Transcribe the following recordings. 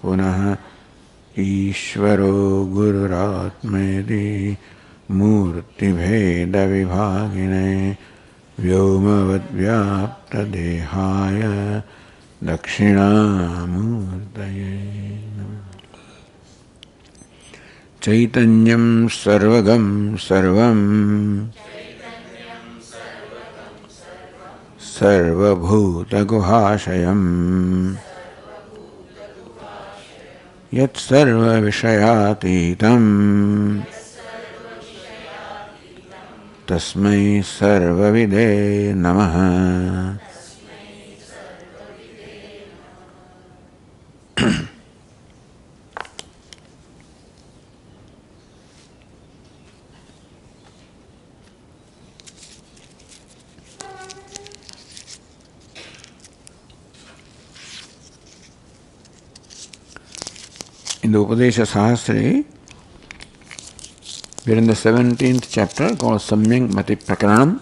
punah Ishvaro Gururatmedi Murti Bheda Vibhagine Vyomavad Vyapta Dehaya Dakshinamurtaye Chaitanyam Sarvagam Sarvam Sarvabhuta Guhashayam Yat Sarva Vishayatitam Tasmai Sarvavide Namaha. In the UpadeshSahasri, we are in the 17th chapter called Samyak Mati Prakaranam.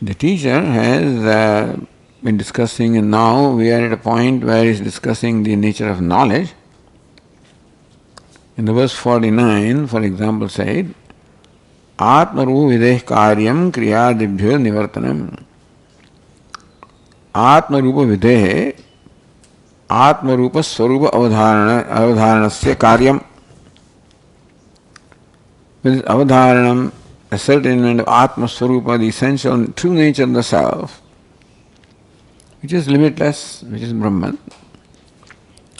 The teacher has been discussing, and now we are at a point where he is discussing the nature of knowledge. In the verse 49, for example, said, Atmaru videh karyam kriyadibhyo nivartanam. Atmarupa videh, Atmarupa swarupa avadharanasya karyam. With avadharanam, ascertainment of Atma Swarupa, the essential true nature of the self, which is limitless, which is Brahman.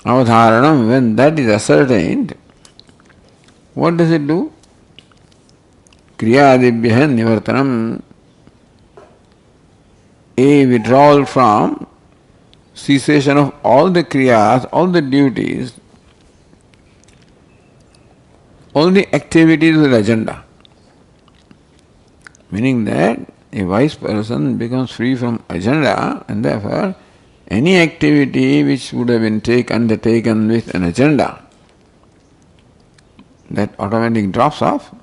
Avadharanam, when that is ascertained, what does it do? Kriyadibhya nivartanam, a withdrawal from cessation of all the kriyas, all the duties, all the activities with agenda. Meaning that a wise person becomes free from agenda, and therefore any activity which would have been undertaken with an agenda, that automatically drops off.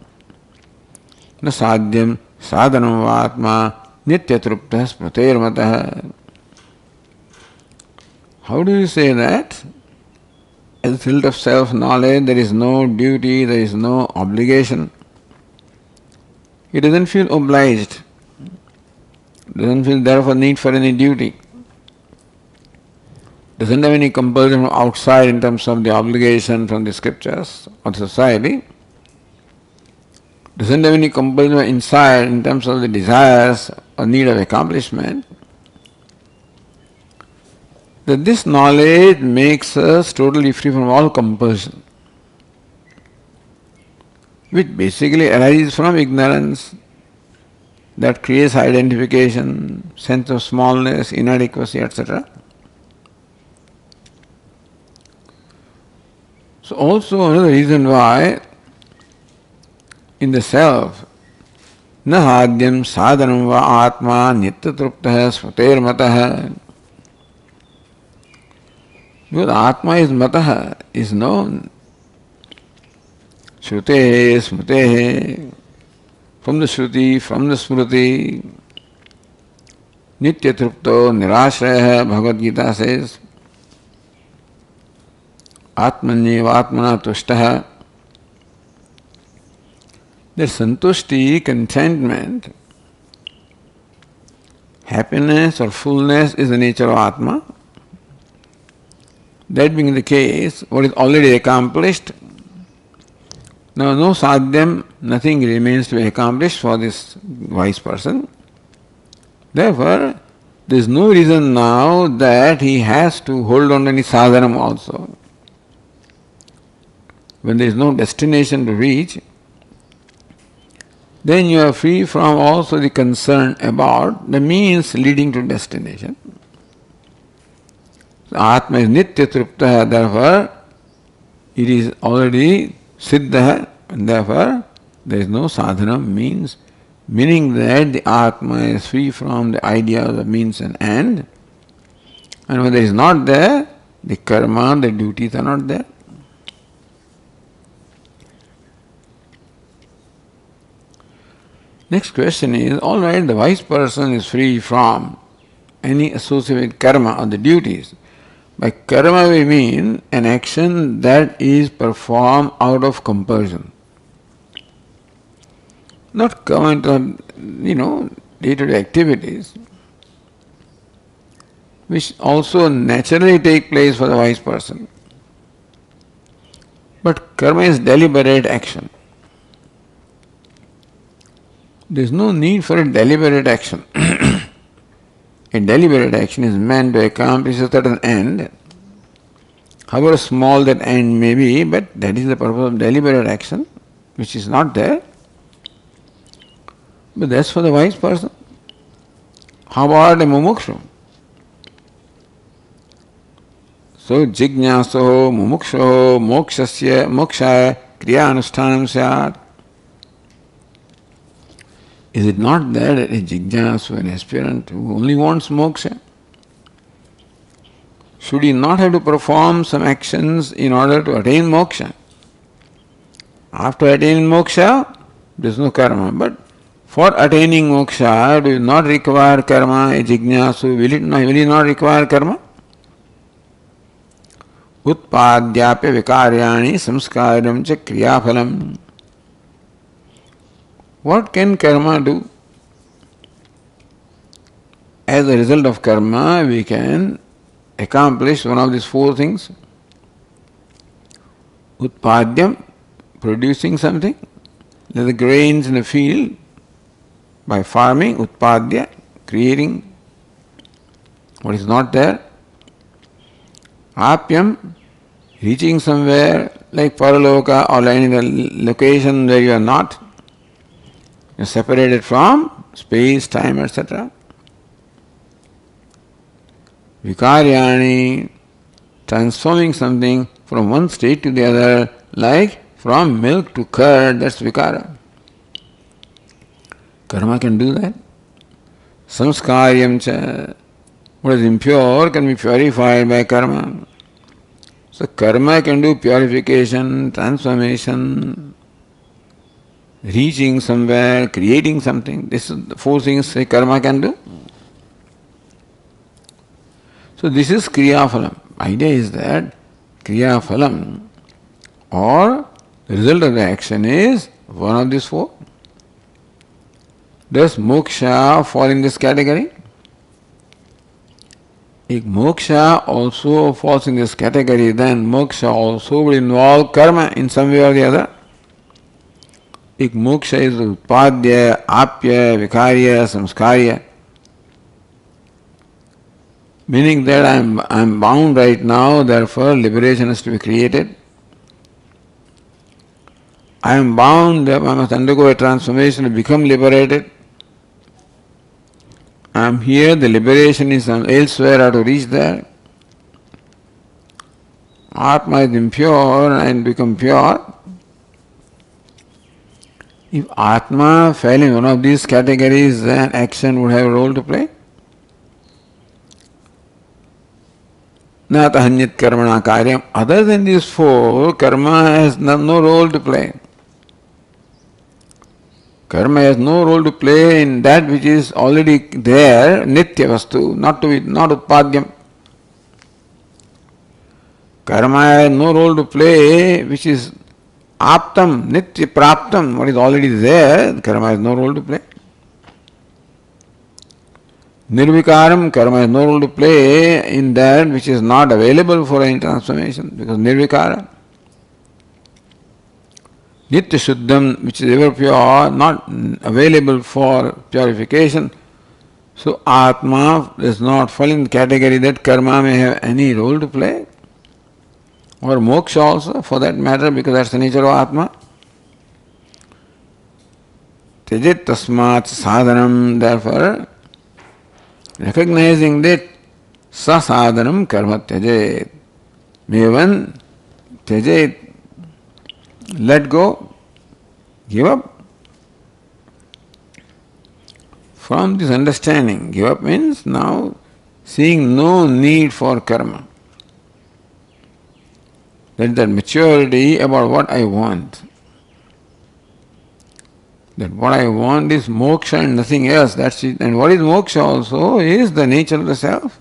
Na sadhyam sadhanam vatma nityatruptah smrtermatah. How do you say that? As a result of self-knowledge, there is no duty, there is no obligation. He doesn't feel obliged, doesn't feel therefore need for any duty, doesn't have any compulsion from outside in terms of the obligation from the scriptures or society, doesn't have any compulsion inside in terms of the desires or need of accomplishment. That this knowledge makes us totally free from all compulsion, which basically arises from ignorance that creates identification, sense of smallness, inadequacy, etc. So also another reason why in the self, na hadyam sadhanam va atma nityatruptah smrtermatah. Because Atma is matah, is known. Shrute, smrute, from the Shruti, from the Smriti. Nitya trupto nirashraya, Bhagavad Gita says. Atmanyeva atmana tushtaha. That santushti, contentment, happiness or fullness is the nature of Atma. That being the case, what is already accomplished, now no sadhyam, nothing remains to be accomplished for this wise person. Therefore, there is no reason now that he has to hold on to any sadhanam also. When there is no destination to reach, then you are free from also the concern about the means leading to destination. Atma is nitya trupta, therefore it is already siddha, and therefore there is no sadhana means, meaning that the Atma is free from the idea of the means and end, and when there is not there, the karma, the duties are not there. Next question is, all right, the wise person is free from any associated karma or the duties. By karma we mean an action that is performed out of compulsion. Not come into, day-to-day activities, which also naturally take place for the wise person. But karma is deliberate action. There is no need for a deliberate action. A deliberate action is meant to accomplish a certain end, however small that end may be, but that is the purpose of deliberate action, which is not there. But that's for the wise person. How about a mumukshu? So, jignaso mumuksho mokshaya kriya anusthanam syat. Is it not that a jignasu, an aspirant who only wants moksha, should he not have to perform some actions in order to attain moksha? After attaining moksha, there is no karma. But for attaining moksha, do you not require karma? A jignasu, will he not require karma? Utpadyapya vikaryani samskaram cha kriyaphalam. What can karma do? As a result of karma, we can accomplish one of these four things. Utpadyam, producing something, like the grains in the field, by farming, utpadya, creating what is not there. Apyam, reaching somewhere like paraloka or any other location where you are not. You are separated from space, time, etc. Vikaryani, transforming something from one state to the other, like from milk to curd, that's vikara. Karma can do that. Samskaryam cha, what is impure can be purified by karma. So karma can do purification, transformation, reaching somewhere, creating something. This is the four things karma can do. So this is kriya phalam. Idea is that kriya phalam or the result of the action is one of these four. Does moksha fall in this category? If moksha also falls in this category, then moksha also will involve karma in some way or the other. If moksha is utpadya, apya, vikarya, samskarya, meaning that I am bound right now, therefore liberation has to be created. I am bound, therefore I must undergo a transformation to become liberated. I am here, the liberation is elsewhere, I have to reach there. Atma is impure and become pure. If Atma fell in one of these categories, then action would have a role to play. Nata hanyat karmana karyam. Other than these four, karma has no role to play. Karma has no role to play in that which is already there, nitya vastu, not utpadyam. Karma has no role to play which is aptam, nitya praptam, what is already there, karma has no role to play. Nirvikaram, karma has no role to play in that which is not available for any transformation, because nirvikara. Nitya Shuddham, which is ever pure, not available for purification. So Atma does not fall in the category that karma may have any role to play. Or moksha also, for that matter, because that's the nature of Atma. Tejit tasmat sadhanam, therefore, recognizing that sa sadhanam karma tejit. Mevan tejit, let go, give up. From this understanding, give up means now seeing no need for karma. That is that maturity about what I want. That what I want is moksha and nothing else. That's it. And what is moksha also is the nature of the self.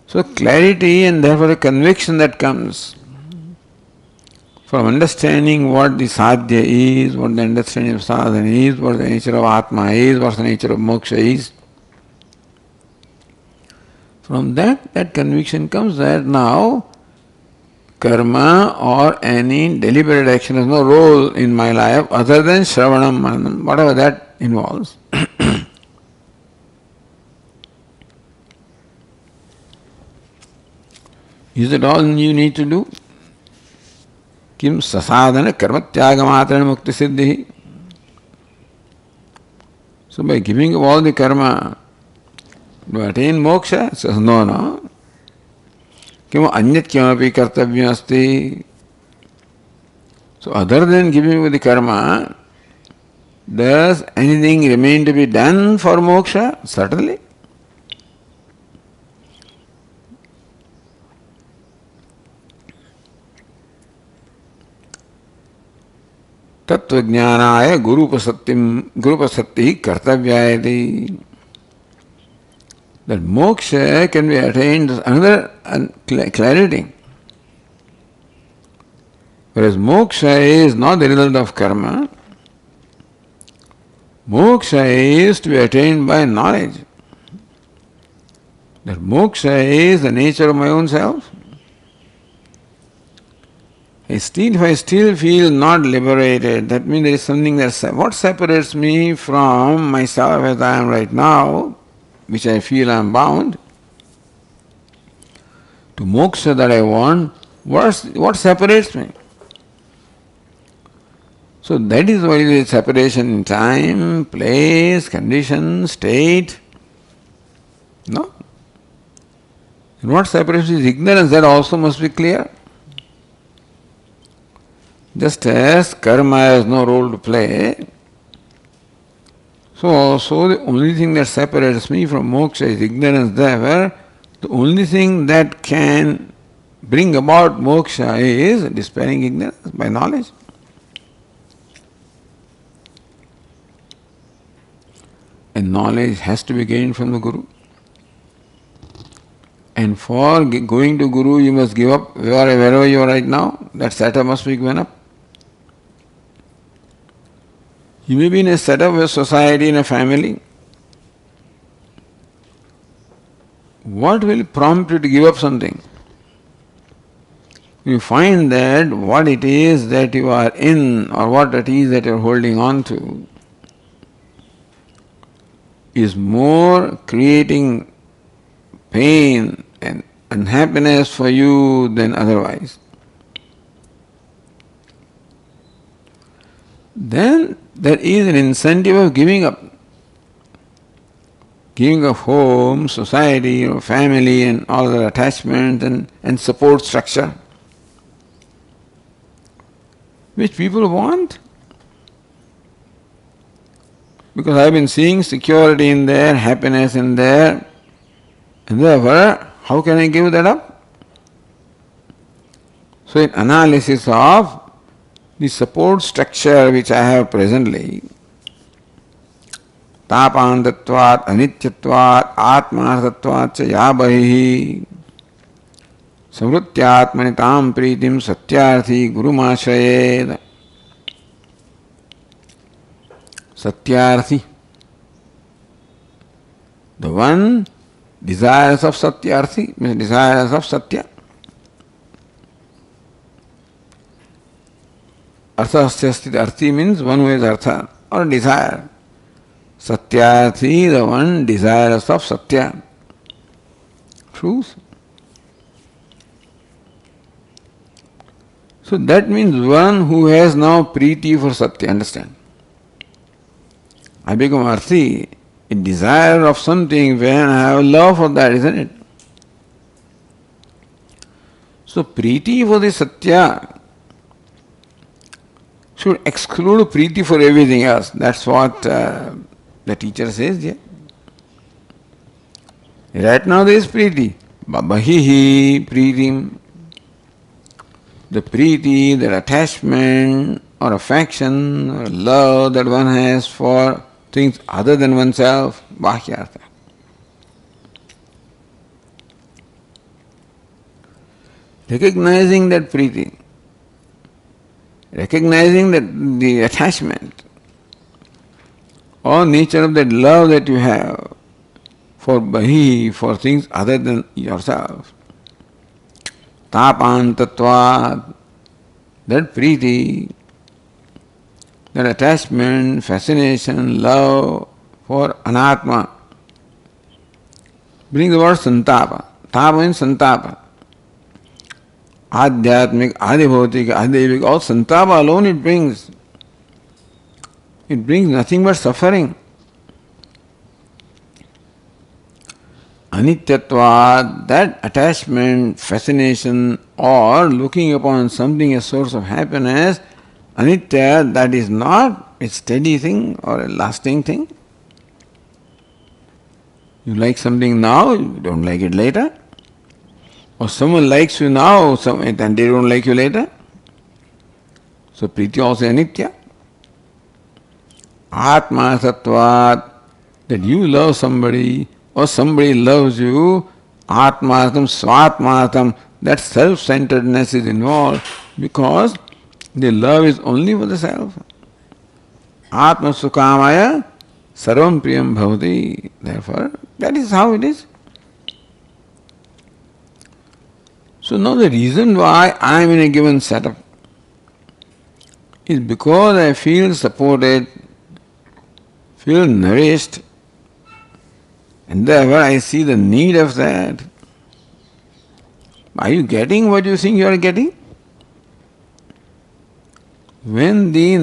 So clarity and therefore the conviction that comes from understanding what the sadhya is, what the understanding of sadhana is, what the nature of atma is, what the nature of moksha is. From that conviction comes that now karma or any deliberate action has no role in my life other than shravanam, manam, whatever that involves. Is that all you need to do? Kim sasadhana karma tyaga matrana mukti siddhi. So by giving up all the karma, do I attain moksha? It says no. Kim anyat kimapi kartavyam asti. So other than giving up the karma, does anything remain to be done for moksha? Certainly. Tattvajnanaya gurupasatti kartavyayati. That moksha can be attained, another clarity. Whereas moksha is not the result of karma, moksha is to be attained by knowledge. That moksha is the nature of my own self. If I still feel not liberated, that means there is something what separates me from myself as I am right now, which I feel I am bound, to moksha that I want, what separates me? So that is what is separation in time, place, condition, state. No? And what separates is ignorance, that also must be clear. Just as karma has no role to play, so also the only thing that separates me from moksha is ignorance. Therefore, the only thing that can bring about moksha is dispelling ignorance by knowledge. And knowledge has to be gained from the Guru. And for going to Guru, you must give up wherever you are right now. That setup must be given up. You may be in a setup of a society, in a family. What will prompt you to give up something? You find that what it is that you are in, or what it is that you are holding on to, is more creating pain and unhappiness for you than otherwise. Then there is an incentive of giving up. Giving up home, society, family and all other attachments and support structure, which people want. Because I have been seeing security in there, happiness in there, and therefore, how can I give that up? So in analysis of the support structure which I have presently, tapantatvat, anityatvat, atmanartatvat cha yabahi, samrutyatmanitam pritim satyarthi gurumashrayed. Satyarthi, the one desires of satyarthi, means desires of satya. Arthasya arthi means one who has artha or desire. Satyarthi, the one desirous of satya, truth. So that means one who has now preeti for satya, understand? I become arthi, a desire of something when I have love for that, isn't it? So preeti for the satya should exclude preeti for everything else. That's what the teacher says here. Right now there is preeti. Bahihi preetim. The preeti, the attachment or affection or love that one has for things other than oneself, Bahyartha. Recognizing that priti, recognizing that the attachment or nature of that love that you have for Bahi, for things other than yourself. Tapantatvat, that priti, that attachment, fascination, love for anatma brings the word santapa. Tapa means santapa. Adhyatmik, adibhautik, adivik, all santapa alone it brings. It brings nothing but suffering. Anityatvat, that attachment, fascination, or looking upon something as source of happiness, anitya, that is not a steady thing or a lasting thing. You like something now, you don't like it later. Or someone likes you now, and they don't like you later. So priti also anitya. Atma sattvat, that you love somebody or somebody loves you, atmartam, swatmartam, that self-centeredness is involved because the love is only for the self. Atma sukamaya sarvam priyam bhavati. Therefore, that is how it is. So now the reason why I am in a given setup is because I feel supported, feel nourished, and therefore I see the need of that. Are you getting what you think you are getting? When the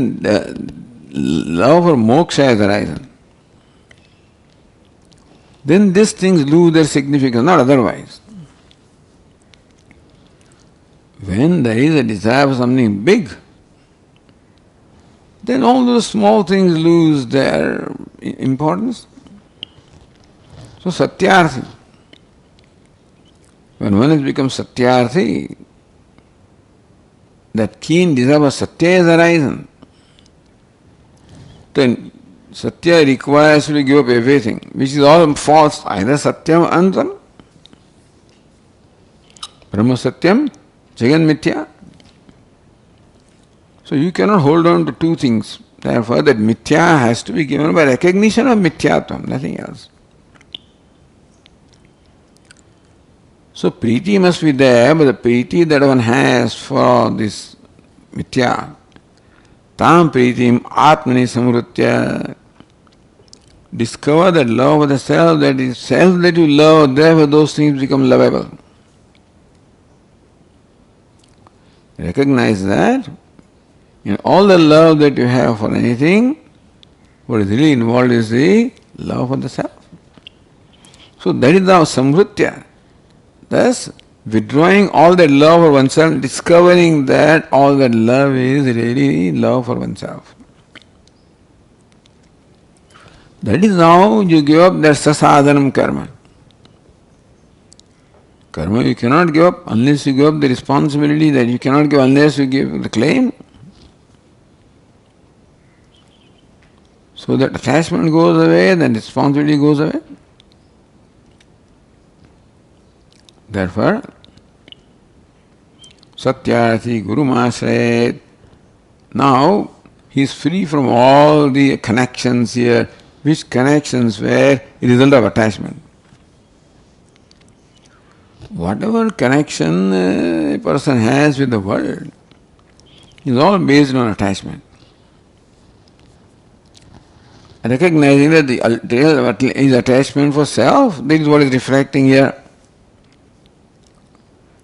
love for moksha has arisen, then these things lose their significance, not otherwise. When there is a desire for something big, then all those small things lose their importance. So satyarthi, when one has become satyarthi, that keen desire for satya has arisen, then satya requires you to give up everything, which is all false, either satyam or antam. Brahma satyam, jagan mithya. So you cannot hold on to two things. Therefore, that mithya has to be given by recognition of mithyatvam, nothing else. So priti must be there, but the priti that one has for this mithya, tam pritim atmani samrutya, discover that love of the self, that is self that you love, therefore those things become lovable. Recognize that in all the love that you have for anything, what is really involved is the love for the self. So that is now samrutya. Thus, withdrawing all that love for oneself, discovering that all that love is really love for oneself. That is how you give up that sasadhanam karma. Karma you cannot give up unless you give up the responsibility, that you cannot give unless you give the claim. So that attachment goes away, then responsibility goes away. Therefore, satyarthi guru masrayet. Now he is free from all the connections here, which connections were a result of attachment. Whatever connection a person has with the world is all based on attachment. Recognizing that the real is attachment for self, that is what is reflecting here.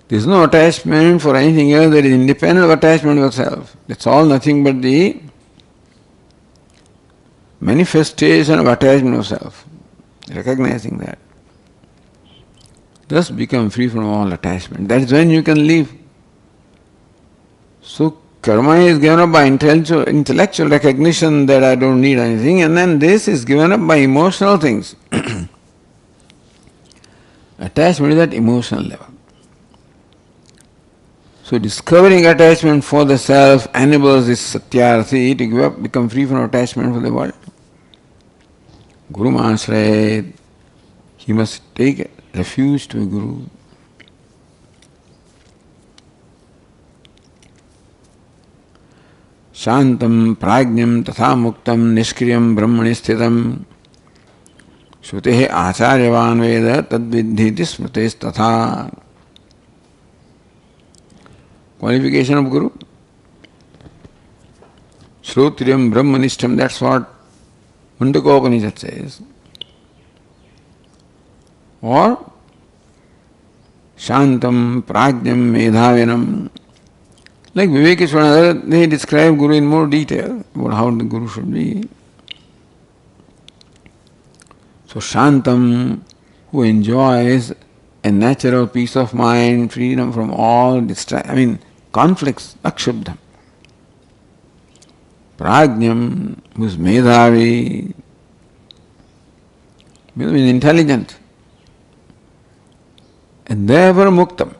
There is no attachment for anything else that is independent of attachment for self. It's all nothing but the manifestation of attachment of self. Recognizing that. Thus become free from all attachment. That is when you can live. So karma is given up by intellectual recognition that I don't need anything, and then this is given up by emotional things. Attachment is at emotional level. So discovering attachment for the self enables this satyarthi to give up, become free from attachment for the world. Guru Mashrayet, he must take refuge to a Guru. Shantam prajnam tatha muktam nishkriyam brahmani sthitam shrutehe acharyavan veda tadvidhiti smrutes tatha. Qualification of Guru. Shrotriyam brahmanishtam, that's what Mundakopanishad says. Or Shantam prajnam medhavinam. Like Vivekeshwarananda, they describe Guru in more detail about how the Guru should be. So Shantam, who enjoys a natural peace of mind, freedom from all conflicts, akshubdham. Prajnam, who is medhavi, means intelligent. And therefore muktam.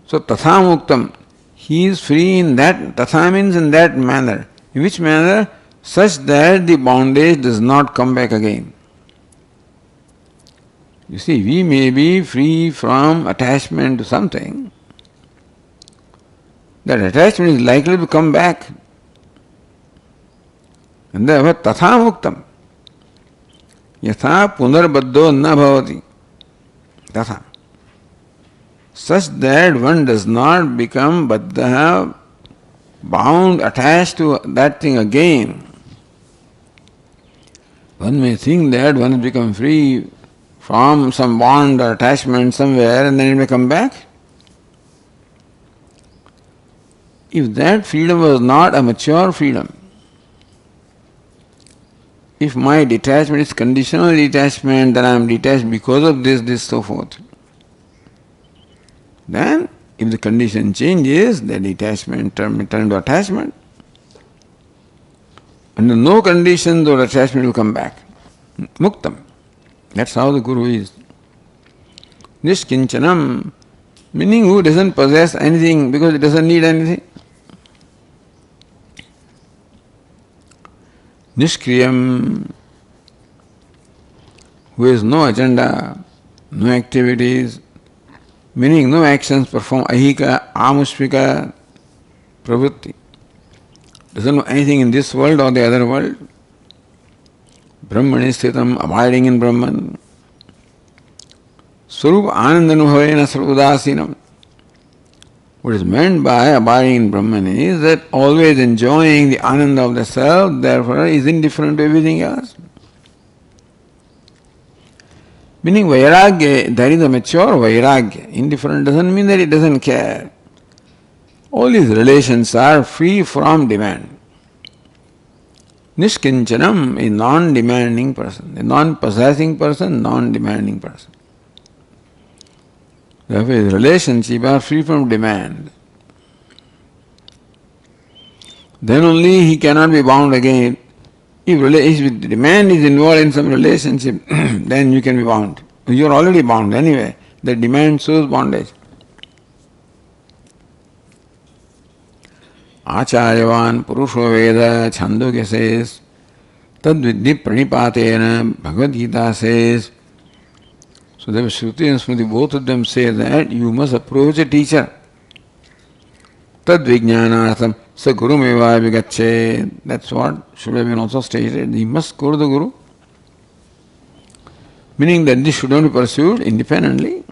So tatha muktam, he is free in that, tatha means in that manner. In which manner? Such that the bondage does not come back again. You see, we may be free from attachment to something. That attachment is likely to come back. And therefore tatha muktam. Yatha punarbaddo na bhavati. Tatha. Such that one does not become baddha, bound, attached to that thing again. One may think that one has become free from some bond or attachment somewhere and then it may come back. If that freedom was not a mature freedom, if my detachment is conditional detachment, then I am detached because of this, so forth. Then, if the condition changes, the detachment turn to attachment. Under no condition, the attachment will come back. Muktam. That's how the Guru is. Nishkinchanam, meaning who doesn't possess anything because it doesn't need anything. Nishkriyam, who has no agenda, no activities, meaning no actions performed, ahika, amushvika, pravritti. Doesn't know anything in this world or the other world. Brahmani sthitam, abiding in Brahman. Swarup anandanubhavena sarvadasinam. What is meant by abiding in Brahman is that always enjoying the ananda of the self, therefore is indifferent to everything else. Meaning vairagya, there is a mature vairagya. Indifferent doesn't mean that it doesn't care. All these relations are free from demand. Nishkinchanam, a non-demanding person, a non-possessing person, non-demanding person. Therefore, his relationships are free from demand. Then only he cannot be bound again. If demand is involved in some relationship, then you can be bound. You are already bound anyway. The demand shows bondage. Acharyavan Purusho Veda Chandogya says, Tadvidhi Pranipatena Bhagavad Gita says. So the Shruti and Smriti, both of them say that you must approach a teacher. Tadvijnanartham sa guru meva vigache. That's what should have been also stated. He must go to the Guru. Meaning that this should not be pursued independently.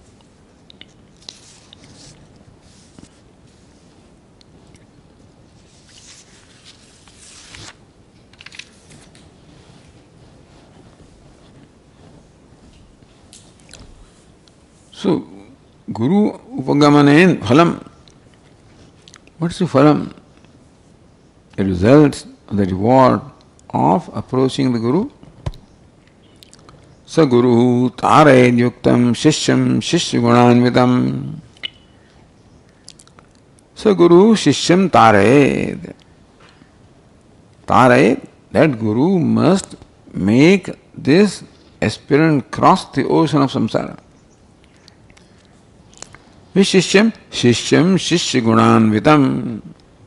So, Guru Upagamanen Phalam. What's the Phalam? The result, the reward of approaching the Guru. Sa Guru Tarayed Yuktam Shishyam Shishyagunanvitam. Sa Guru Shishyam Tarayed. Tarayed, that Guru must make this aspirant cross the ocean of samsara. Vishishyam, Shishyam, Shishya Gunanvitam.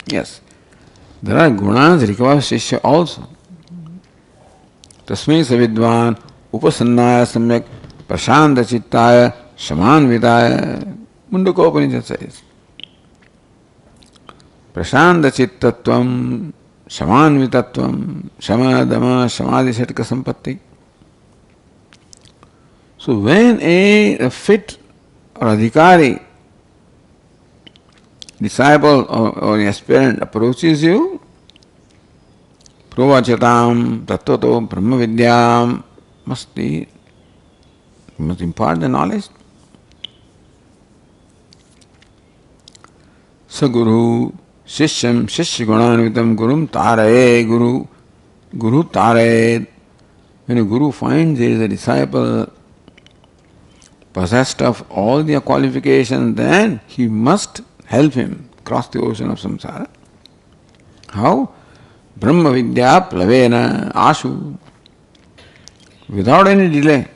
Yes, there are gunas require Shishya also. Tasmai Savidvan, Upasannaya Samyak, Prashanta Chittaya, Shamanvitaya. Mundakopanishad says. Prashanta Chittatvam, Shamanvitatvam, Shama, Dama, Samadhi Shatka Sampatti. So when a fit or adhikari, disciple or aspirant approaches you, Provachatam, Tattvato, Brahma Vidyam, must impart the knowledge. Saguru, Shishyam, Shishya Gunanvitam, Gurum Taraye, Guru Taraye. When a guru finds there is a disciple possessed of all the qualifications, then he must help him cross the ocean of samsara. How? Brahma Vidya Plavena Ashu. Without any delay.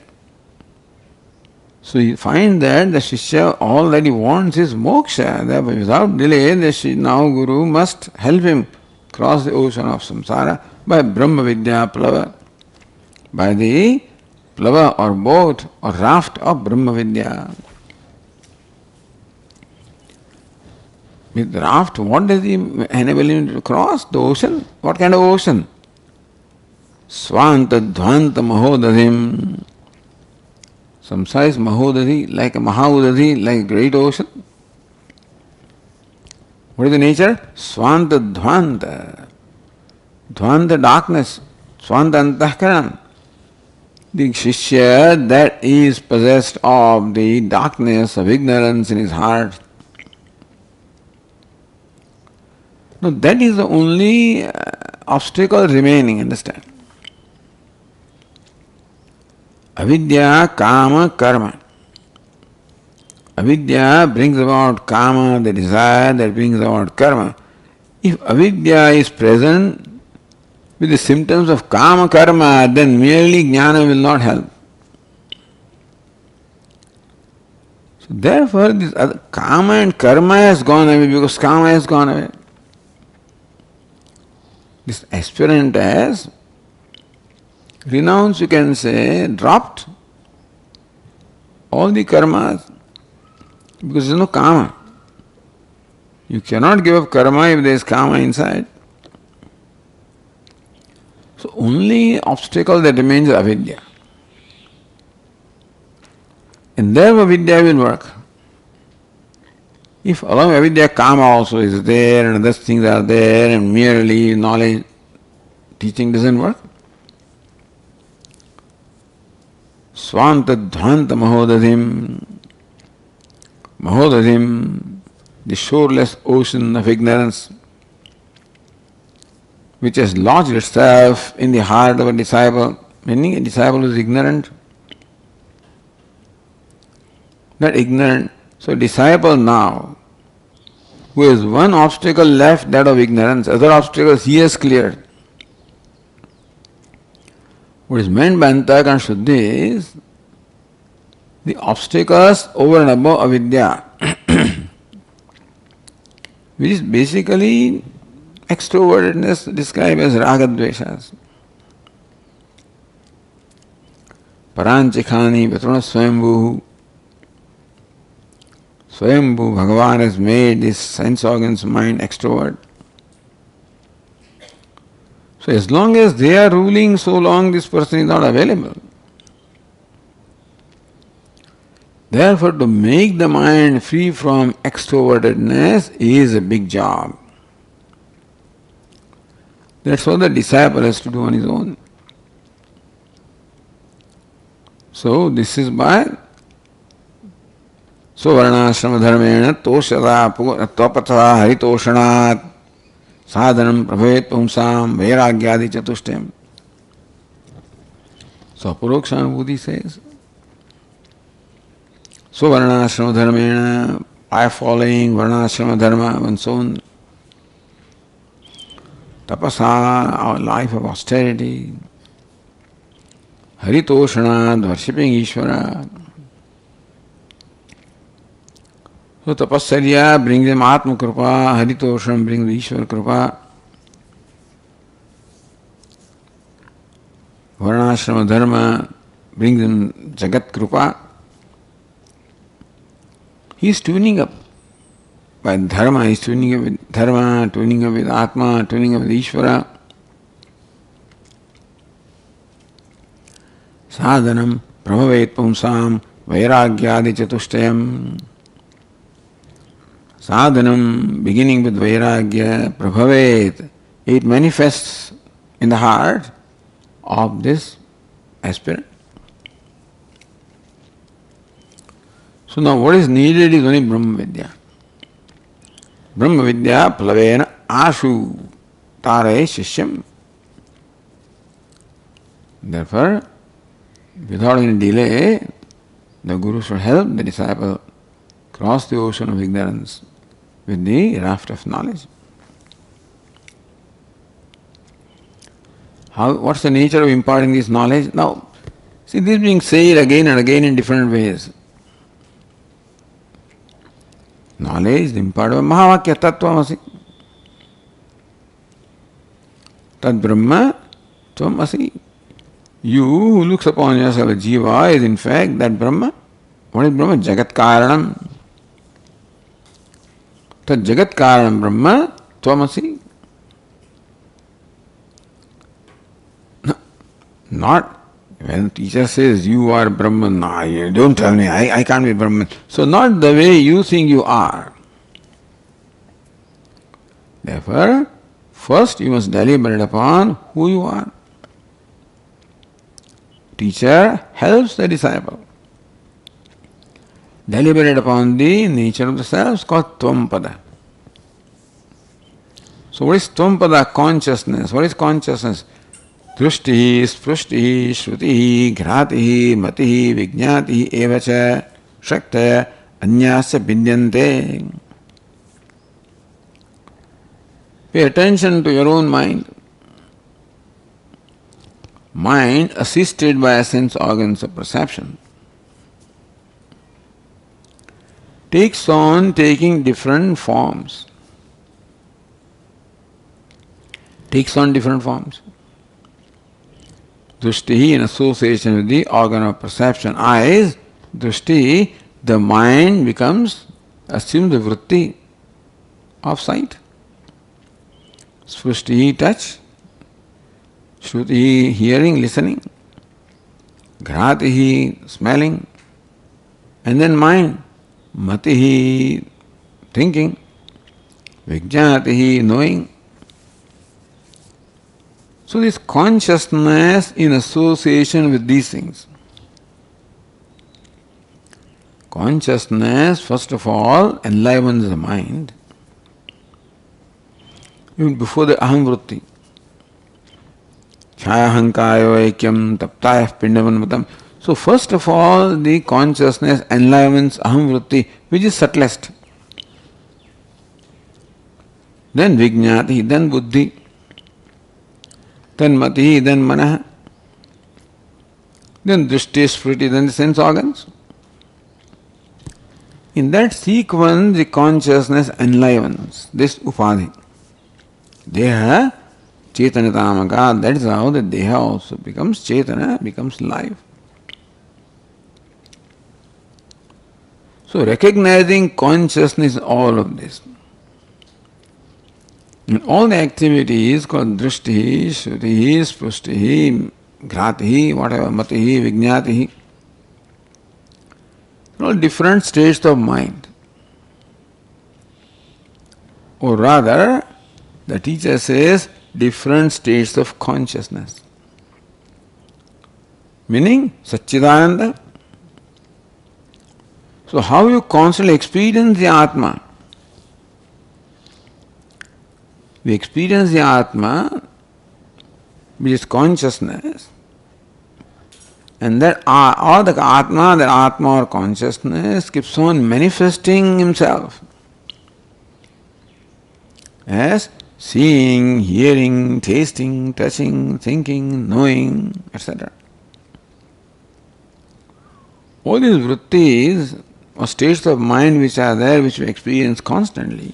So you find that the Shishya, all that he wants is moksha. Therefore, without delay, now Guru must help him cross the ocean of samsara by Brahma Vidya Plava. By the plava or boat or raft of Brahma Vidya. With the raft, what does he enable him to cross? The ocean? What kind of ocean? Swanta Dvanta Mahodadhim. Samsara is Mahodadhi, like a Mahaudadhi, like a great ocean. What is the nature? Swanta Dvanta. Dvanta, darkness. Swanta Antahkaran. The Shishya that is possessed of the darkness of ignorance in his heart. No, that is the only obstacle remaining, understand? Avidya, Kama, Karma. Avidya brings about Kama, the desire that brings about Karma. If Avidya is present with the symptoms of Kama Karma, then merely Jnana will not help. So therefore, this other Kama and Karma has gone away because Kama has gone away. This aspirant has renounced, you can say, dropped all the karmas because there is no Kama. You cannot give up karma if there is Kama inside. So only obstacle that remains is avidya. And therefore vidya will work. If along avidya Kama also is there and other things are there and merely knowledge, teaching doesn't work. Swanta Dhvanta Mahodadhim. Mahodadhim, the shoreless ocean of ignorance, which has lodged itself in the heart of a disciple, meaning a disciple is ignorant. Not ignorant. So disciple now, who has one obstacle left, that of ignorance, other obstacles he has cleared. What is meant by Antahkarana Shuddhi is the obstacles over and above avidya, which is basically extrovertedness described as ragadveshas. Paranchikhani Patruna Swayambhu. Swayambhu, Bhagavan has made this sense organs mind extrovert. So as long as they are ruling, so long this person is not available. Therefore, to make the mind free from extrovertedness is a big job. That's what the disciple has to do on his own. So this is by Sovarnashrama dharmena toshada tvapatha haritoshanat sadhanam prabhet pumsam vairagyadi chatustem. So Aparokshānubhūti says, so varnashrama dharmena, by following varnashrama dharma and so on, tapasa, our life of austerity, haritoshana, worshipping Ishvara. So tapasarya brings them Atma Kripa, Haritosham brings the Ishwar Kripa, Varnashrama Dharma brings them Jagat Kripa. He is tuning up. By Dharma, he is tuning up with Dharma, tuning up with Atma, tuning up with Ishvara. Sadhanam prabhavet pumsam vairagyadi chatushtayam. Sadhanam, beginning with vairagya, prabhavet, it manifests in the heart of this aspirant. So now what is needed is only Brahma Vidya. Brahma Vidya plavena ashu tare shishyam. Therefore, without any delay, the Guru should help the disciple cross the ocean of ignorance with the raft of knowledge. What's the nature of imparting this knowledge? Now, see, this is being said again and again in different ways. Knowledge is imparted by Mahavakya Tattvamasi. Tad Brahma Tvamasi. You who looks upon yourself as Jiva is in fact that Brahma. What is Brahma? Jagat Karanam. Tad Jagat Karanam Brahma Tvamasi. Not when teacher says you are Brahman, no, don't tell me, I can't be Brahman. So not the way you think you are. Therefore, first you must deliberate upon who you are. Teacher helps the disciple. Deliberate upon the nature of the self, called Tvampada. So what is Tvampada? Consciousness. What is consciousness? Drushti, sprushti, shruti, ghrati, mati, vijnati, evacha, shakta, anyasya vidyante. Pay attention to your own mind. Mind assisted by sense organs of perception takes on taking different forms. Takes on different forms. Drushti in association with the organ of perception, eyes, drushti, the mind assumes the vritti of sight. Sprushti, touch. Shruti, hearing, listening. Ghrati, smelling. And then mind. Mati, thinking. Vijnati, knowing. So this consciousness in association with these things. Consciousness, first of all, enlivens the mind. Even before the aham vritti. Chhayahankayo ekyam taptayah pindamanmatam. So first of all, the consciousness enlivens aham vritti, which is subtlest. Then vijnati, then buddhi. Then mati, then manah, then drishti, spriti, then the sense organs. In that sequence, the consciousness enlivens this upadhi. Deha, chetanatamaka, that is how the deha also becomes chetana, becomes life. So recognizing consciousness, all of this. And all the activities called drishti, shruti, sprushti, ghrati, whatever, mati, vijnati, all different states of mind. Or rather, the teacher says different states of consciousness. Meaning Satchidananda. So how you constantly experience the Atma? We experience the Atma, which is consciousness, and that or the Atma or consciousness keeps on manifesting himself as seeing, hearing, tasting, touching, thinking, knowing, etc. All these vrittis or states of mind which are there, which we experience constantly.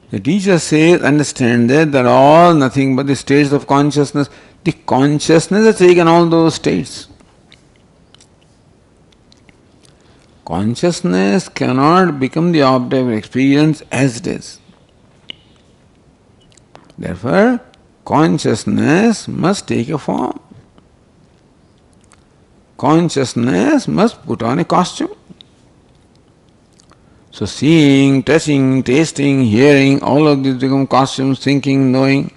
The teacher says, understand that they are all nothing but the states of consciousness. The consciousness has taken all those states. Consciousness cannot become the object of experience as it is. Therefore, consciousness must take a form. Consciousness must put on a costume. So seeing, touching, tasting, hearing, all of these become costumes, thinking, knowing.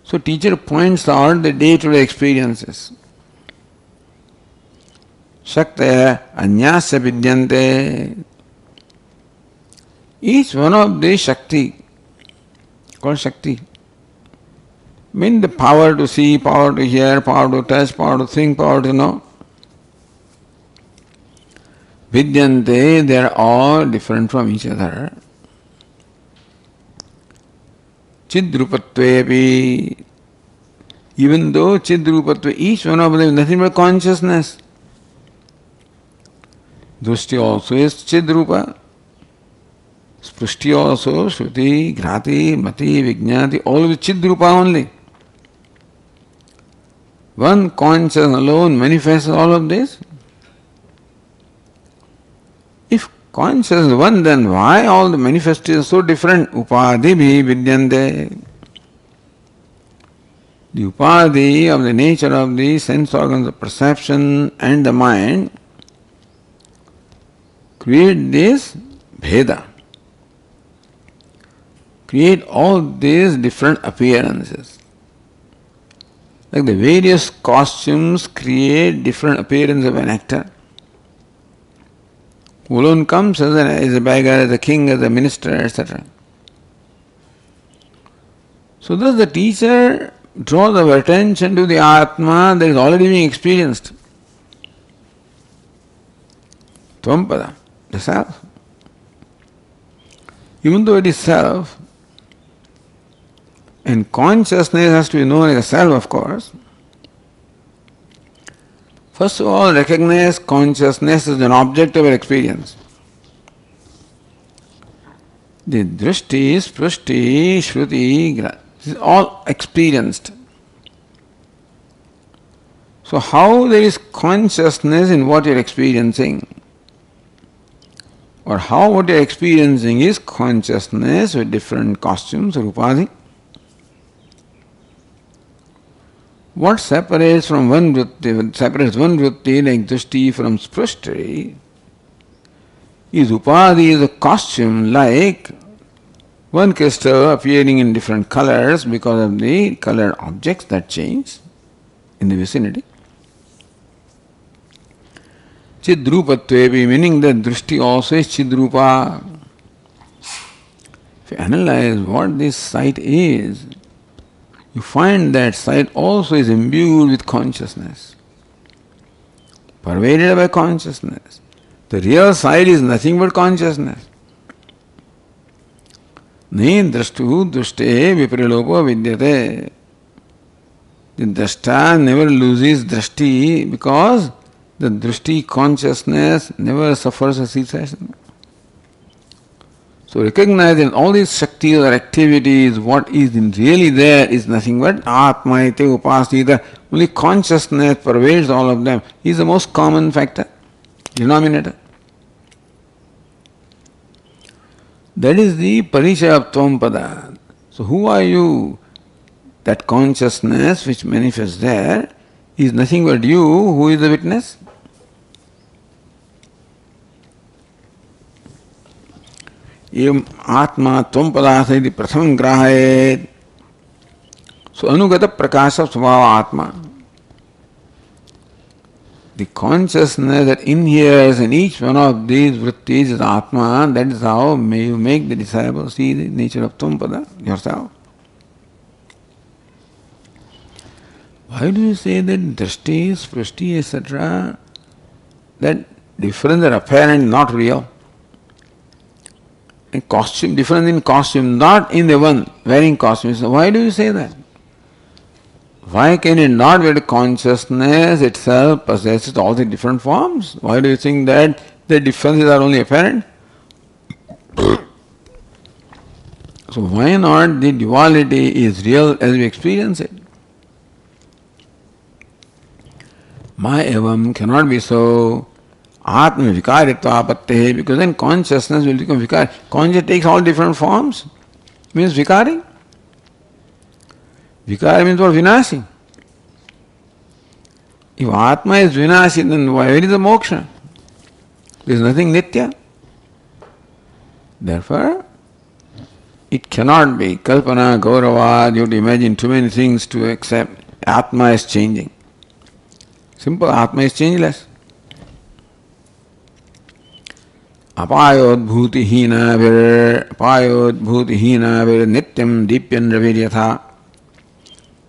So teacher points out the day-to-day experiences. Shaktaya anyasya vidyante. Each one of these Shakti, called Shakti, mean the power to see, power to hear, power to touch, power to think, power to know. Vidyante, they are all different from each other. Chidrupatvepi, even though Chidrupatve, each one of them is nothing but consciousness. Drushti also is Chidrupa. Sprushti also, Shruti, Grati, Mati, Vijnati, all with Chidrupa only. One consciousness alone manifests all of this. If consciousness is one, then why all the manifestations so different? Upadibhi vidyante. The upadi of the nature of the sense organs of perception and the mind create this bheda, create all these different appearances. Like the various costumes create different appearance of an actor. Who alone comes as a beggar, as a king, as a minister, etc. So thus the teacher draws our attention to the Atma that is already being experienced. Tvampada, the self. Even though it is self, and consciousness has to be known as a self, of course, first of all, recognize consciousness as an object of our experience. The drishti, sprushti, shruti, this is all experienced. So how there is consciousness in what you are experiencing? Or how what you are experiencing is consciousness with different costumes or upadhi? What separates from one vritti, separates one vritti like drishti from sprushti is upadhi, is a costume like one crystal appearing in different colors because of the colored objects that change in the vicinity. Chidrupatvepi, meaning that drishti also is chidrupa. If you analyze what this sight is, you find that sight also is imbued with consciousness, pervaded by consciousness. The real sight is nothing but consciousness. Ni drashtu drushte viprilopo vidyate. The drashta never loses drashti because the drishti consciousness never suffers a cessation. So recognizing all these shaktis or activities, what is really there is nothing but Atma ite upasita. Only consciousness pervades all of them. Is the most common factor, denominator. That is the paricaya of Tvampada. So who are you? That consciousness which manifests there is nothing but you. Who is the witness? Evam Atma Tvampadasa iti pratham grahayet. So anugata prakasha svabhava Atma. The consciousness that inheres in each one of these vrittis is Atma. That is how may you make the disciple see the nature of Tvampada yourself. Why do you say that drishti, sprushti, etc., that difference are apparent, not real? A costume, difference in costume, not in the one wearing costume. So why do you say that? Why can it not be that consciousness itself possesses all the different forms? Why do you think that the differences are only apparent? So why not the duality is real as we experience it? My evam cannot be so. Atma vikaritva apatte, because then consciousness will become vikar. Consciousness takes all different forms. Means vikari. Vikari means what? Vinasi. If Atma is vinasi, then where is the moksha? There is nothing nitya. Therefore, it cannot be kalpana, gaurava, you have to imagine too many things to accept. Atma is changing. Simple, Atma is changeless. Apayodbhutihina nityam dipyan raviryatha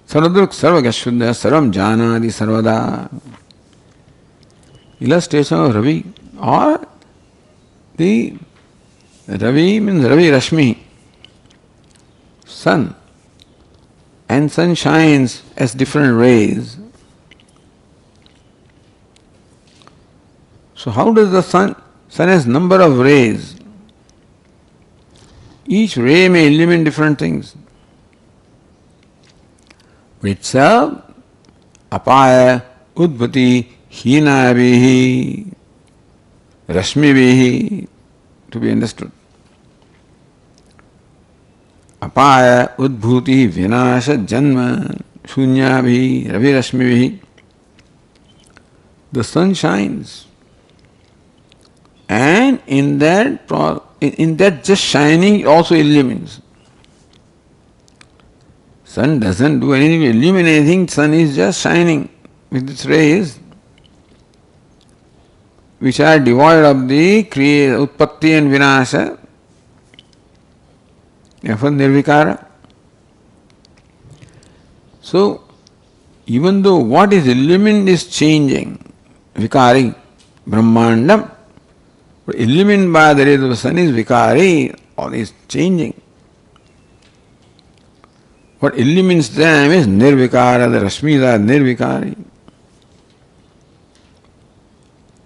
saradruk sarvagashuddha sarvam janadi sarvada. Illustration of Ravi, or the Ravi means Ravi Rashmi, sun, and sun shines as different rays. So how does the sun has number of rays. Each ray may illumine different things. But itself, apaya, udbhati, hinabihi, rashmibihi, to be understood. Apaya, udbhuti, vinasha, janma, shunyabihi, ravi rashmibihi. The sun shines. And in that just shining it also illumines. Sun doesn't do anything to illuminate anything, sun is just shining with its rays, which are devoid of the utpatti and vinasha, therefore nirvikara. So, even though what is illumined is changing, vikari, brahmandam, but illumined by the rays of the sun is vikari, all is changing. What illumines them is nirvikara, the rashmis are nirvikari.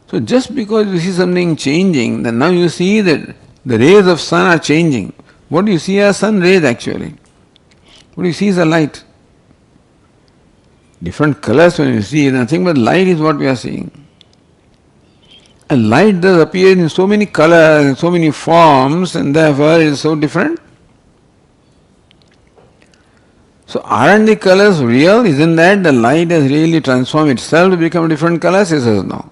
So just because you see something changing, then now you see that the rays of sun are changing. What do you see as sun rays actually? What you see is a light. Different colors when you see, nothing but light is what we are seeing. And light does appear in so many colors, in so many forms, and therefore it is so different. So aren't the colors real? Isn't that the light has really transformed itself to become different colors? He says no.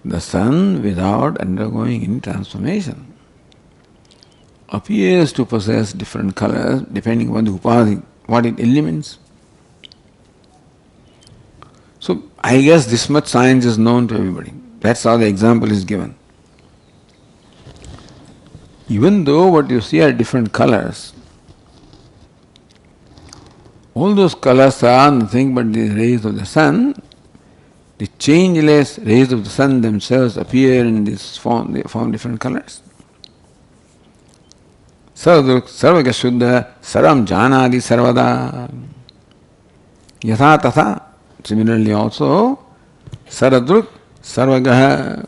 The sun, without undergoing any transformation, appears to possess different colors depending on the upadhi, what it illumines. So I guess this much science is known to everybody. That's how the example is given. Even though what you see are different colors, all those colors are nothing but the rays of the sun. The changeless rays of the sun themselves appear in this form, they form different colors. Sarvagashuddha saram janadi sarvada yatha tatha. Similarly also, Saradruk, Sarvagaha.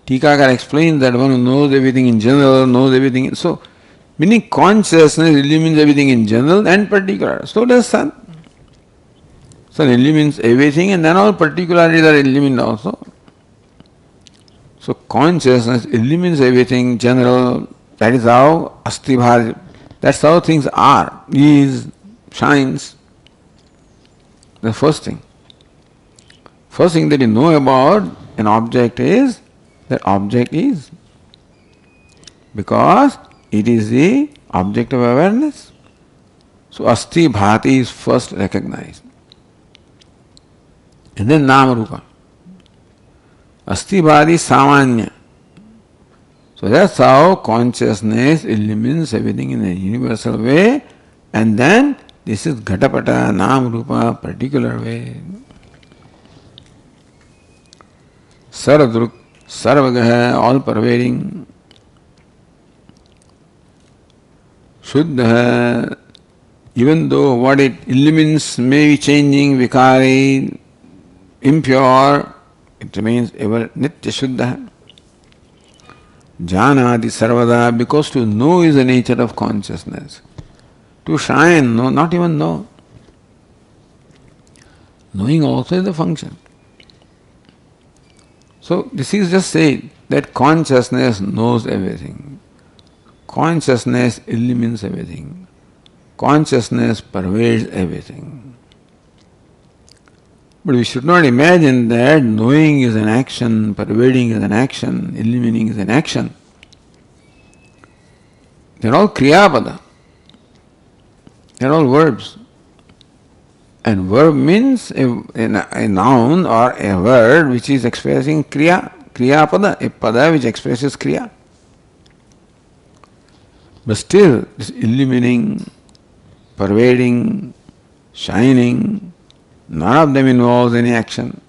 Tikakar explains that one who knows everything in general, knows everything. So, meaning consciousness illumines everything in general and particular. So does sun. Sun illumines everything and then all particularities are illumined also. So consciousness illumines everything general. That is how asti bhar. That's how things are. Is, shines. The first thing. First thing that you know about an object is that object is. Because it is the object of awareness. So asti bhati is first recognized. And then nama rupa. Asti bhati samanya. So that's how consciousness illumines everything in a universal way. And then this is ghatapata, nama rupa, particular way. Saradruk, sarvagaha, all pervading. Shuddha, even though what it illumines may be changing, vikari, impure, it remains ever nitya shuddha. Janati sarvada, because to know is the nature of consciousness. To shine, no, not even know. Knowing also is the function. So this is just saying that consciousness knows everything. Consciousness illumines everything. Consciousness pervades everything. But we should not imagine that knowing is an action, pervading is an action, illumining is an action. They are all kriyapada. They are all verbs. And verb means a noun or a word which is expressing kriya. Kriyapada, a pada which expresses kriya. But still, this illumining, pervading, shining, none of them involves any action.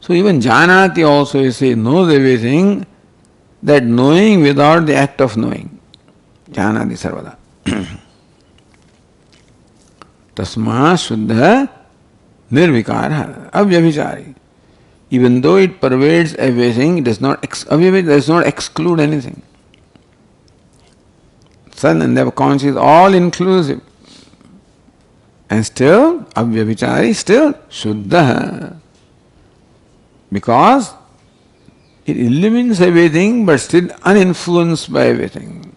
So even janati also, you say, knows everything, that knowing without the act of knowing. Janati sarvada. Tasma shuddha nirvikara avyabhichari. Even though it pervades everything, it does not exclude anything. Sun and their conscious is all inclusive. And still, avyabhichari, still shuddha. Because it illumines everything but still uninfluenced by everything.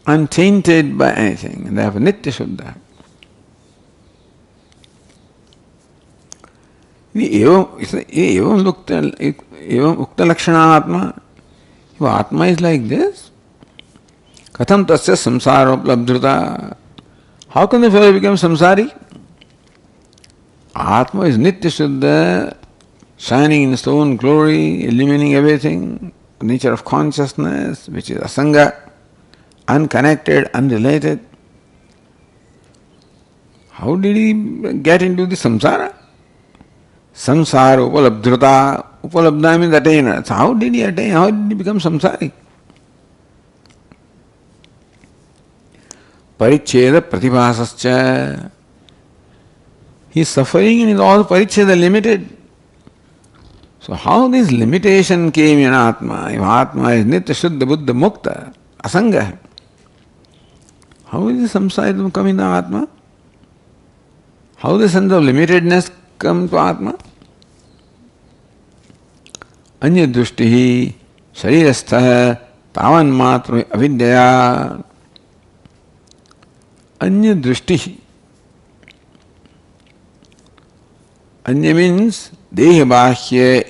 Untainted by anything. And therefore nitya shuddha. Evam ukta lakshana atma. If atma is like this, katham tasya samsara uplabdhrita. How can the fellow become samsari? Atma is nitya shuddha, shining in its own glory, illumining everything, nature of consciousness, which is asanga, unconnected, unrelated. How did he get into the samsara? Samsara upalabdhrita. Upalabdha means attainer. So how did he attain? How did he become samsari? Paricheda pratibhasascha. He is suffering and is all paricheda limited. So how this limitation came in Atma? If Atma is nitya shuddha buddha mukta, asanga, how is the samsara come in the Atma? How the sense of limitedness come to Atma? Anya drushtihi sharirastha tavan matra avidyaya. Anya drushtihi. Anya means देहबाह्य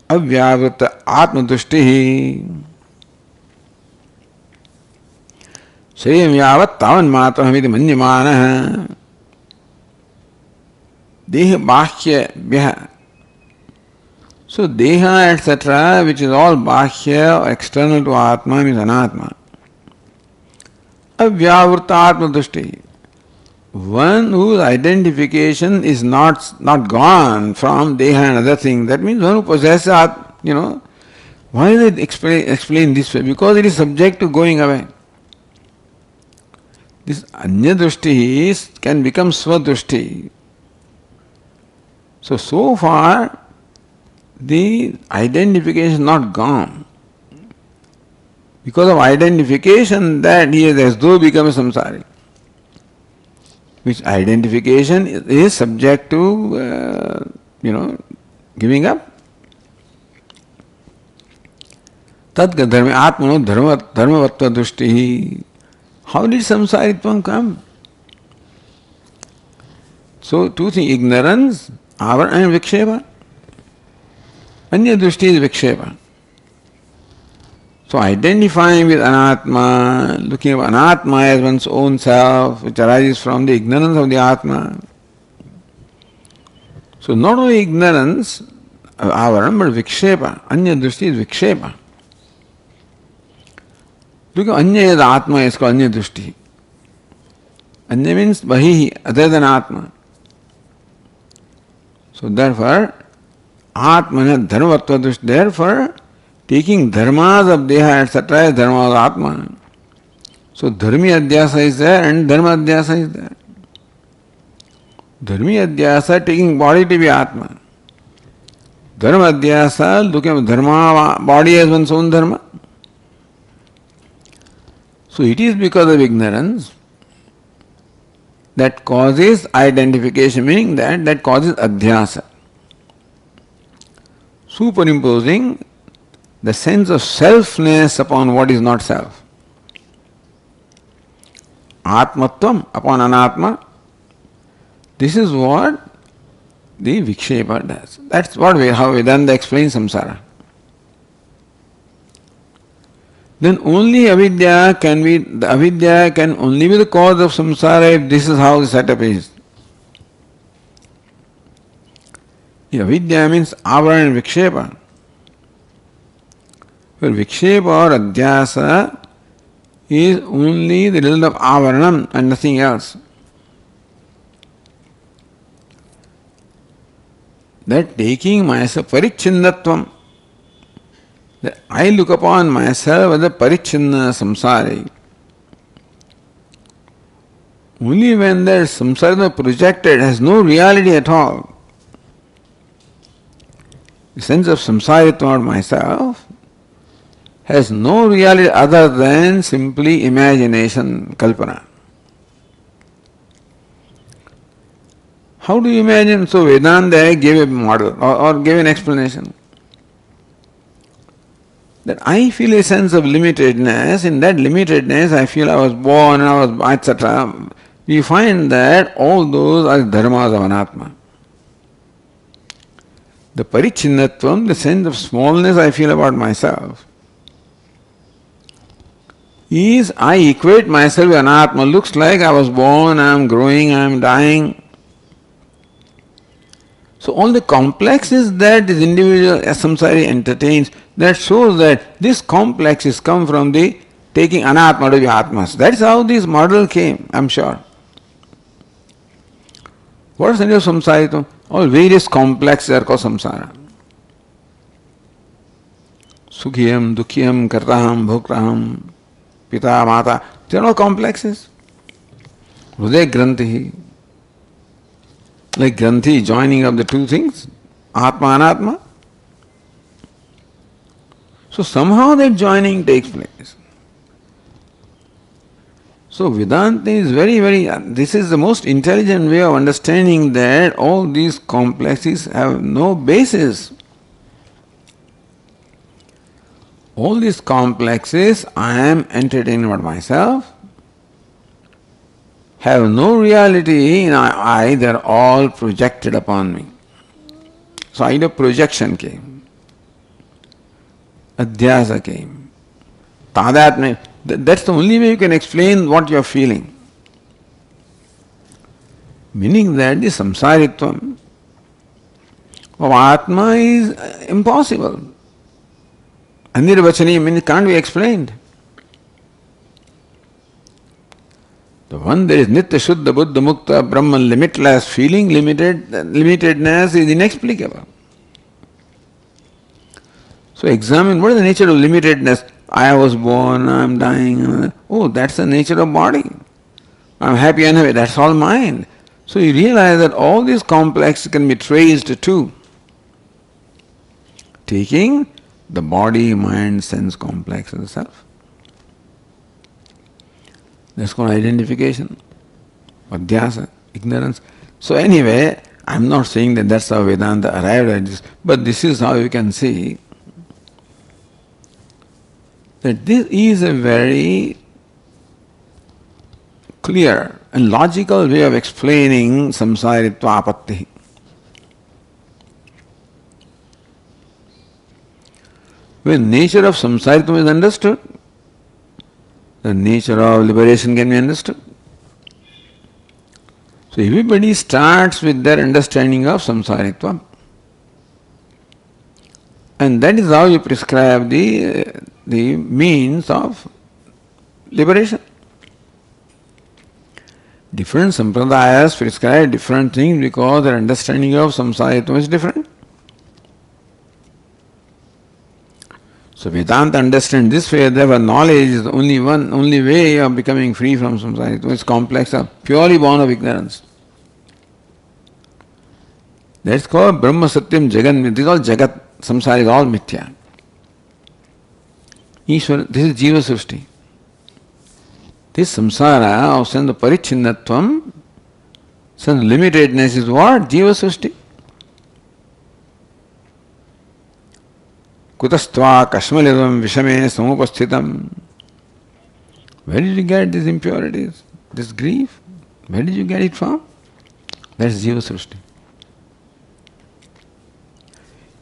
अव्यावृत आत्मदृष्टि शरीर यावत् तावन्मात्रमिति मन्यमानः देहबाह्य. So deha etc., which is all bahya or external to atma, means anatma. Avyavruta atmadrushti. One whose identification is not gone from deha and other things. That means one who possesses Why is it explained this way? Because it is subject to going away. This anya drushti can become swadrushti. So far, the identification is not gone. Because of identification, that he has as though become a samsari. Which identification is subject to, giving up. Tadka dharma atmano dharmavatva drushti. How did samsaritvam come? So two things, ignorance, avara and vikshepa. Anya drushti is vikshepa. So identifying with anatma, looking at anatma as one's own self, which arises from the ignorance of the atma. So not only ignorance, avaram, but vikshepa. Anya drushti is vikshepa. Because anya is atma, is called anya drushti. Anya means bahihi, other than atma. So therefore, atmana dharmavatva drushti. Therefore, taking dharmas of deha etc. is dharma of atma. So dharmi adhyasa is there and dharma adhyasa is there. Dharmi adhyasa taking body to be Atma. Dharma adhyasa looking at dharma, body as one's own dharma. So it is because of ignorance that causes identification, meaning that causes adhyasa. Superimposing the sense of selfness upon what is not self. Atmatvam upon anatma. This is what the Vikshepa does. That's what how Vedanta explains samsara. Then only avidya can only be the cause of samsara if this is how the setup is. Avidya means avarana and vikshepa. Well, vikshepa or adhyasa is only the result of avaranam and nothing else. That taking myself, parichindatvam, that I look upon myself as a parichinna samsari. Only when that samsara is projected, has no reality at all. The sense of samsaritva of myself has no reality other than simply imagination, kalpana. How do you imagine? So Vedanta gave a model or gave an explanation. That I feel a sense of limitedness. In that limitedness, I feel I was born, I was etc. We find that all those are dharmas of anatma. The parichinnatvam, the sense of smallness I feel about myself, is I equate myself with anatma. Looks like I was born, I am growing, I am dying. So all the complexes that this individual samsari entertains, that shows that this complex is come from the taking anatma to be atmas. That's how this model came, I'm sure. What is the name of samsaritam? All various complexes are called samsara. Sukhiyam, dukhiyam, kartaham, bhokraham, pita, mata. They are all complexes. Hridaya granthi. Like granthi, joining of the two things, atma, anatma. So somehow that joining takes place. So Vedanta is this is the most intelligent way of understanding that all these complexes have no basis. All these complexes I am entertaining about myself, have no reality in I, they are all projected upon me. So idea of projection came. Adhyasa came. Tadatma. That's the only way you can explain what you are feeling. Meaning that the samsaritvam of Atma is impossible. Anirvachani means it can't be explained. The one that is Nitya Shuddha Buddha Mukta Brahman, limitless feeling, limitedness is inexplicable. So examine what is the nature of limitedness. I was born, I am dying. Oh, that's the nature of body. I am happy and unhappy, that's all mind. So you realize that all these complexes can be traced to taking the body, mind, sense complex as the self. That's called identification, adhyasa, ignorance. So anyway, I'm not saying that that's how Vedanta arrived at this, but this is how you can see that this is a very clear and logical way of explaining samsaritva apatti. When nature of samsaritva is understood, the nature of liberation can be understood. So everybody starts with their understanding of samsaritva. And that is how you prescribe the means of liberation. Different sampradayas prescribe different things because their understanding of samsaritva is different. So Vedanta understands this way, therefore knowledge is the only way of becoming free from samsara. It's complex, purely born of ignorance. That's called Brahma Satyam Jagan. This is all Jagat. Samsara is all mithya. Ishvara, this is Jiva Srishti. This samsara of sense of parichinnatvam, sense of limitedness is what? Jiva Srishti. Kutastva kashmalivam vishame samupasthitam. Where did you get these impurities? This grief? Where did you get it from? That's Jiva Srishti.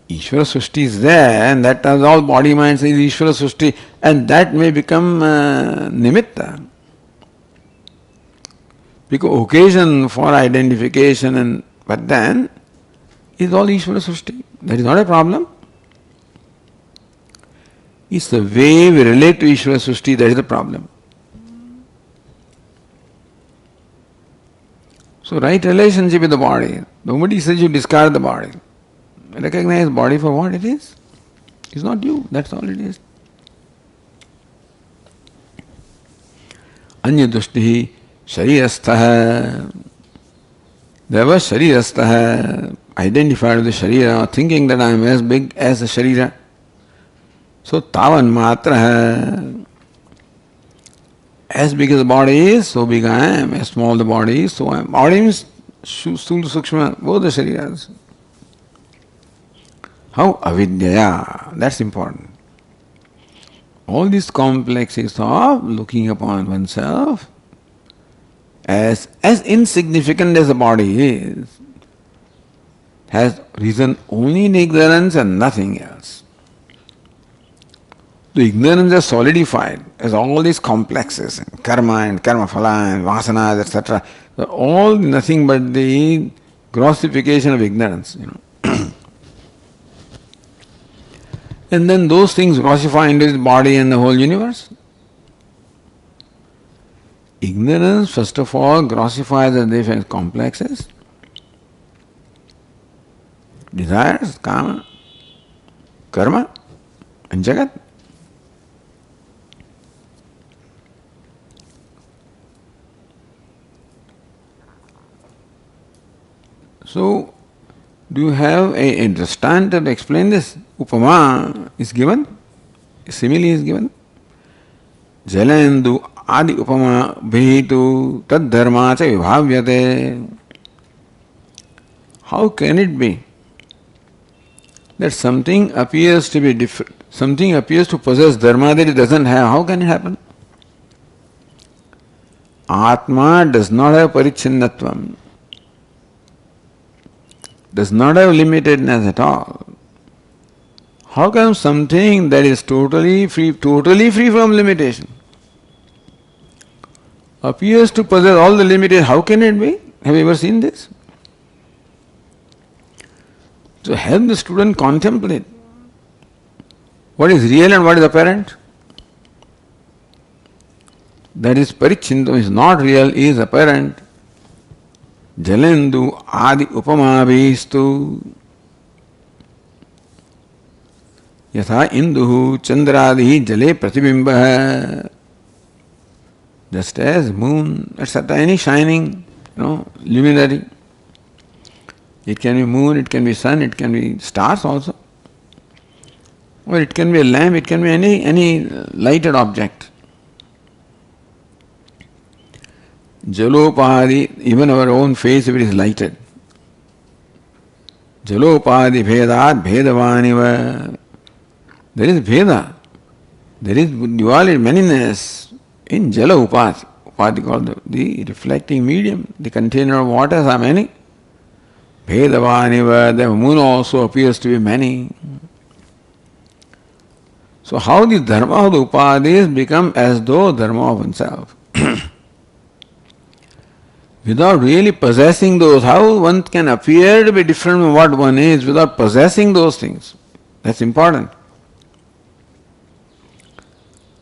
Ishvara Srishti is there, and that is all body mind says Ishvara Srishti, and that may become nimitta. Because occasion for identification, but then is all Ishvara Srishti. That is not a problem. It's the way we relate to Ishvara Srishti that is the problem. So right relationship with the body. Nobody says you discard the body. Recognize body for what it is. It's not you, that's all it is. Anya dushti sharirastha. There was sharirastha, identified with the sharira, thinking that I am as big as the sharira. So tavan matra, as big as the body is, so big I am. As small the body is, so I am. Body means sthula sukshma, both the shariras. How? Avidyaya. That's important. All these complexes of looking upon oneself as insignificant as the body is, has reason only in ignorance and nothing else. The ignorance is solidified as all these complexes, karma and karma phala and vasanas, etc. They're all nothing but the grossification of ignorance, And then those things grossify into his body and the whole universe. Ignorance, first of all, grossifies the different complexes, desires, kama, karma, and jagat. So, do you have a drishtanta to explain this? Upama is given, a simile is given. Jalendu adi upama bhitu tad dharma cha vibhavyate. How can it be that something appears to be different, something appears to possess dharma that it doesn't have? How can it happen? Atma does not have parichinnatvam, does not have limitedness at all. How come something that is totally free from limitation appears to possess all the limited? How can it be? Have you ever seen this? So help the student contemplate what is real and what is apparent. That is parichintam, is not real, is apparent. Jalendu adi upamabhistu yatha induhu chandradihi jale pratibimbaha. Just as moon, etc., any shining, luminary. It can be moon, it can be sun, it can be stars also. Or it can be a lamp, it can be any lighted object. Jalopadi, even our own face, if it is lighted. Jalopadi bhedat bhedavaniva. There is bheda. There is duality, manyness in jala upadi. Upadi called the reflecting medium, the container of waters are many. Bhedavaniva, the moon also appears to be many. So how the dharma of the upadis become as though dharma of oneself. Without really possessing those, how one can appear to be different from what one is without possessing those things? That's important.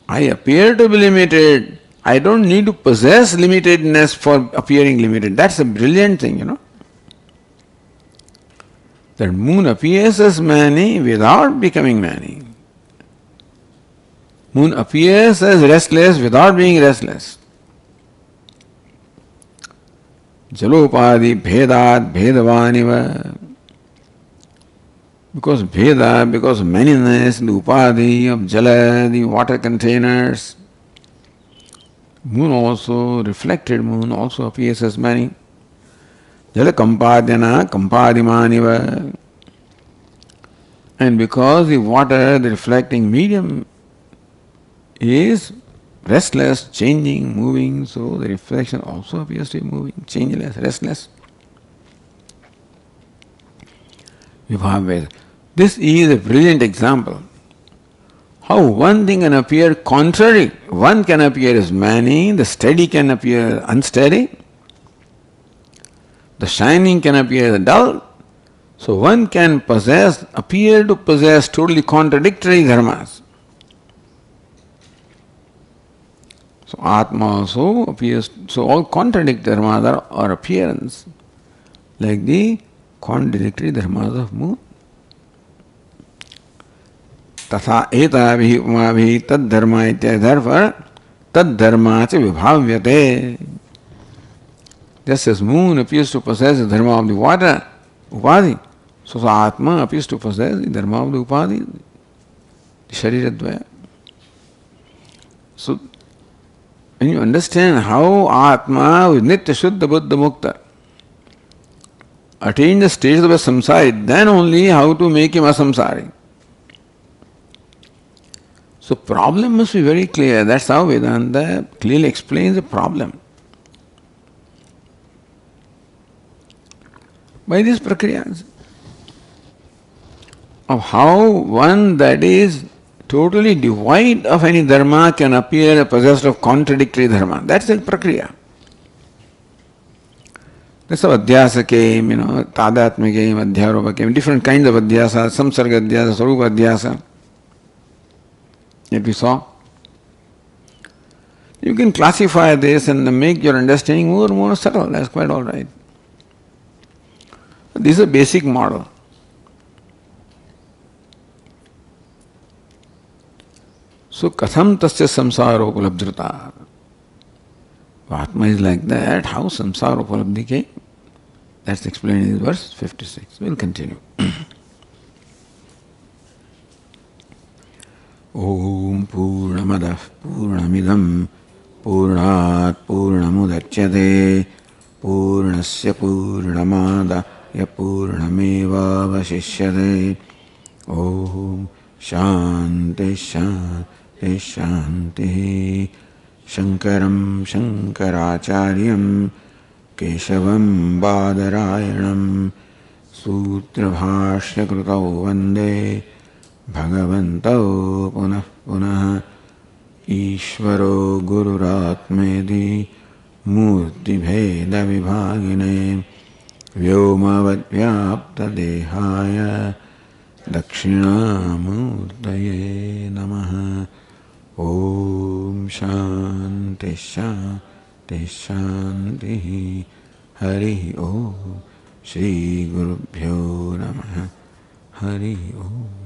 I appear to be limited. I don't need to possess limitedness for appearing limited. That's a brilliant thing, That moon appears as many without becoming many. Moon appears as restless without being restless. Jalopadi bhedat bhedavaniva. Because bheda, because manyness, the upadi of jala, the water containers. Moon also, reflected moon also appears as many. Jala kampadhyana kampadimaniva. And because the water, the reflecting medium, is restless, changing, moving, so the reflection also appears to be moving, changeless, restless. Vibhavveda. This is a brilliant example. How one thing can appear contrary. One can appear as many, the steady can appear unsteady, the shining can appear dull. So one can appear to possess totally contradictory dharmas. So Atma also appears, so all contradictory dharmas are appearance, like the contradictory dharmas of moon. Tatha etavihi umavihi tad dharma ityadi. Therefore, tad dharma cha vibhavyate. Just as moon appears to possess the dharma of the water, upadi, so Atma appears to possess the dharma of the upadi, the shariradvaya. So, when you understand how Atma with Nitya Shuddha Buddha Mukta attain the stage of a samsari, then only how to make him a samsari. So problem must be very clear. That's how Vedanta clearly explains the problem. By these prakriyas of how one that is totally devoid of any dharma can appear possessed of contradictory dharma. That's the prakriya. That's how adhyasa came, tadatma came, adhyaropa came, different kinds of adhyasa, samsarga adhyasa, sarupa adhyasa. That we saw. You can classify this and make your understanding more and more subtle. That's quite all right. This is a basic model. So, katham tasya samsaro upalabdhrita. Atma is like that. How samsara upalabdhi came? That's explained in verse 56. We'll continue. Om Purnamadah Purnamidam Purnat Purnamudachyate Purnasya Purnamada Purnameva Vasishyate. Om Shanti Shanti Shanti. Shankaram Shankaracharyam Keshavam Badarayanam Sutrabhashya Krutau Vande Bhagavanto Punah Punah Ishvaro Gururatmedi Murti Bheda Vibhagine Vyomavad Vyapta Dehaya Dakshinamurtaye Namaha. Om Shanti Shanti Shanti. Hari Om. Shri Gurubhyo Namaha. Hari Om.